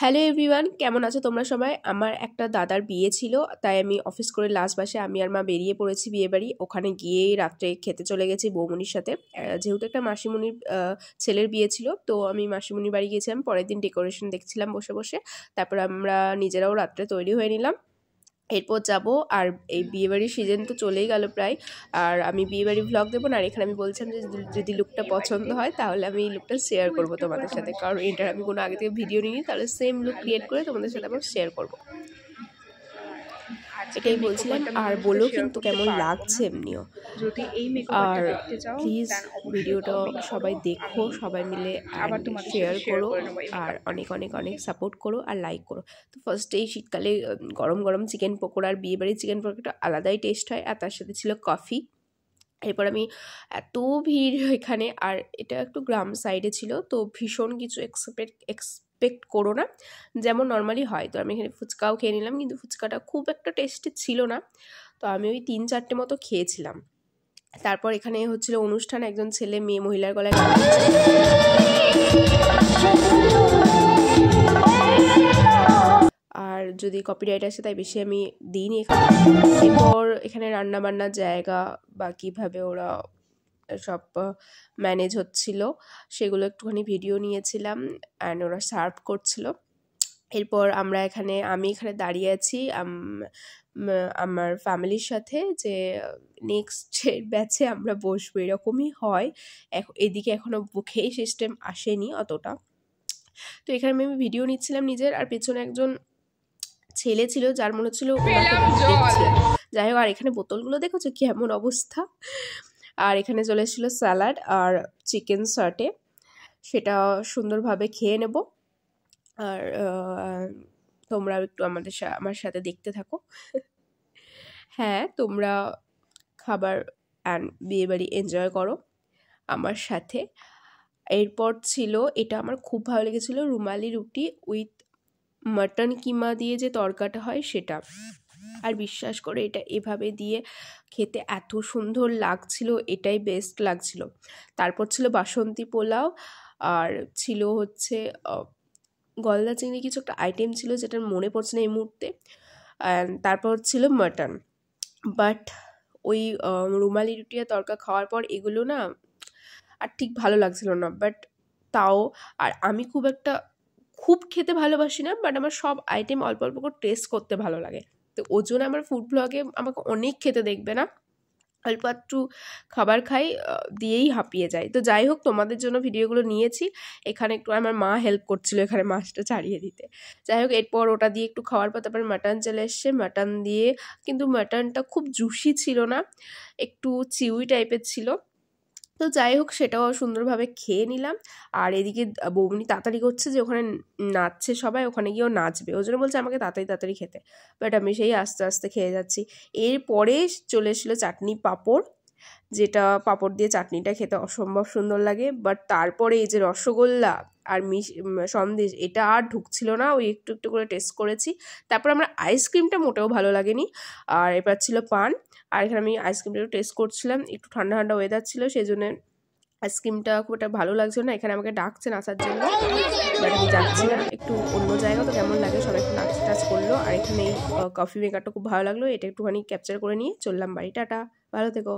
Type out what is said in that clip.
Hello everyone, কেমন আছো তোমরা সবাই? আমার একটা দাদার বিয়ে ছিল, তাই আমি অফিস করে লাস্ট বাসে আমি আর মা বেরিয়ে পড়েছি বিয়ে বাড়ি। ওখানে গিয়েই রাত্রে খেতে চলে গেছি বৌমনির সাথে। যেহেতু একটা মাসিমণির ছেলের বিয়ে ছিল, তো আমি মাসিমণির বাড়ি গিয়েছিলাম। পরের দিন ডেকোরেশন দেখছিলাম বসে বসে। তারপর আমরা নিজেরাও রাত্রে তৈরি হয়ে নিলাম। এরপর যাবো। আর এই বিয়েবাড়ির সিজন তো চলেই গেল প্রায়, আর আমি বিয়েবাড়ি ভ্লগ দেবো না। আর এখানে আমি বলছিলাম যে যদি লুকটা পছন্দ হয় তাহলে আমি এই লুকটা শেয়ার করবো তোমাদের সাথে, কারণ এটার আমি কোনো আগে থেকে ভিডিও নিইনি, তাহলে সেম লুক ক্রিয়েট করে তোমাদের সাথে আবার শেয়ার করবো, এটাই বলছিলাম। আর বলো কিন্তু কেমন লাগছে এমনিও। আর প্লিজ ভিডিওটা সবাই দেখো, সবাই মিলে শেয়ার করো, আর অনেক অনেক অনেক সাপোর্ট করো আর লাইক করো। তো ফার্স্টেই শীতকালে গরম গরম চিকেন পকোড়া, আর বিয়েবাড়ির চিকেন পকোড়াটা আলাদাই টেস্ট হয়, আর তার সাথে ছিল কফি। এরপর আমি এত ভিড় এখানে, আর এটা একটু গ্রাম সাইডে ছিল, তো ভীষণ কিছু এক্সপেক্ট করো না, যেমন নর্মালি হয়। তো আমি এখানে ফুচকাও খেয়ে নিলাম, কিন্তু ফুচকাটা খুব একটা টেস্টি ছিল না, তো আমি ওই 3-4টে মতো খেয়েছিলাম। তারপর এখানে হচ্ছিল অনুষ্ঠান, একজন ছেলে মেয়ে মহিলার গলায় গান আর যদি কপিরাইট আসে তাই বেশি আমি দিইনি এখানে। এরপর এখানে রান্না বান্নার জায়গা বা কীভাবে ওরা সব ম্যানেজ হচ্ছিল সেগুলো একটুখানি ভিডিও নিয়েছিলাম, অ্যান্ড ওরা সার্ভ করছিল। এরপর আমি এখানে দাঁড়িয়ে আছি আমার ফ্যামিলির সাথে, যে নেক্সট ব্যাচে আমরা বসবো, এরকমই হয়। এদিকে এখনও বুকেই সিস্টেম আসেনি অতটা। তো এখানে আমি ভিডিও নিচ্ছিলাম নিজের, আর পেছনে একজন ছেলে ছিল যার মনে হচ্ছিল যাই হোক। আর এখানে বোতলগুলো দেখেছো কি এমন অবস্থা। আর এখানে চলে এসেছিলো স্যালাড আর চিকেন সাটে, সেটা সুন্দরভাবে খেয়ে নেব। আর তোমরা একটু আমার সাথে দেখতে থাকো। হ্যাঁ, তোমরা খাবার অ্যান্ড বিয়েবাড়ি এনজয় করো আমার সাথে। এরপর ছিল, এটা আমার খুব ভালো লেগেছিলো, রুমালি রুটি উইথ মাটন কিমা দিয়ে যে তরকাটা হয় সেটা। আর বিশ্বাস করে এটা এভাবে দিয়ে খেতে এত সুন্দর লাগছিল, এটাই বেস্ট লাগছিল। তারপর ছিল বাসন্তী পোলাও, আর ছিল হচ্ছে গলদা চিংড়ি কিছু একটা আইটেম ছিল যেটা মনে পড়ছে না এই মুহূর্তে। তারপর ছিল মাটন। বাট ওই রুমালি রুটি আর তরকা খাওয়ার পর এগুলো না আর ঠিক ভালো লাগছিল না, বাট তাও। আর আমি খুব খেতে ভালোবাসি না, বাট আমার সব আইটেম অল্প অল্প করে টেস্ট করতে ভালো লাগে। তো ওই জন্য আমার ফুড ব্লগে আমাকে অনেক খেতে দেখবে না, অল্প একটু খাবার খাই দিয়েই হাঁপিয়ে যায়। তো যাই হোক, তোমাদের জন্য ভিডিওগুলো নিয়েছি। এখানে একটু আমার মা হেল্প করছিল এখানে মাছটা ছাড়িয়ে দিতে। যাই হোক, এরপর ওটা দিয়ে একটু খাওয়ার পর তারপর মাটন চলে এসছে। মাটন দিয়ে কিন্তু মাটনটা খুব জুসি ছিল না, একটু চিউই টাইপের ছিল। তো যাই হোক, সেটাও সুন্দরভাবে খেয়ে নিলাম। আর এদিকে বৌমনি তাড়াতাড়ি করছে যে ওখানে নাচছে সবাই, ওখানে গিয়েও নাচবে, ওই জন্য বলছে আমাকে তাড়াতাড়ি খেতে। বাট আমি সেই আস্তে আস্তে খেয়ে যাচ্ছি। এরপরে চলে এসেছিলো চাটনি পাঁপড়, যেটা পাঁপড় দিয়ে চাটনিটা খেতে অসম্ভব সুন্দর লাগে। বাট তারপরে এই যে রসগোল্লা আর সন্দেশ, এটা আর ঢুকছিল না, ওই একটু একটু করে টেস্ট করেছি। তারপর আমরা আইসক্রিমটা মোটেও ভালো লাগেনি। আর এবার ছিল পান, আর এখানে আমি আইসক্রিমটা একটু টেস্ট করছিলাম। একটু ঠান্ডা ঠান্ডা ওয়েদার ছিল, সেই জন্য আইসক্রিমটা খুব একটা ভালো লাগছিল না। এখানে আমাকে ডাকছেন আসার জন্য, বাট আমি যাচ্ছিলাম একটু অন্য জায়গা। তো কেমন লাগে, সবাই একটু নাচ টাচ করলো। আর এখানে এই কফি মেকারটা খুব ভালো লাগলো, এটা একটুখানি ক্যাপচার করে নিয়ে চললাম বাড়ি। টাটা, ভালো থেকো।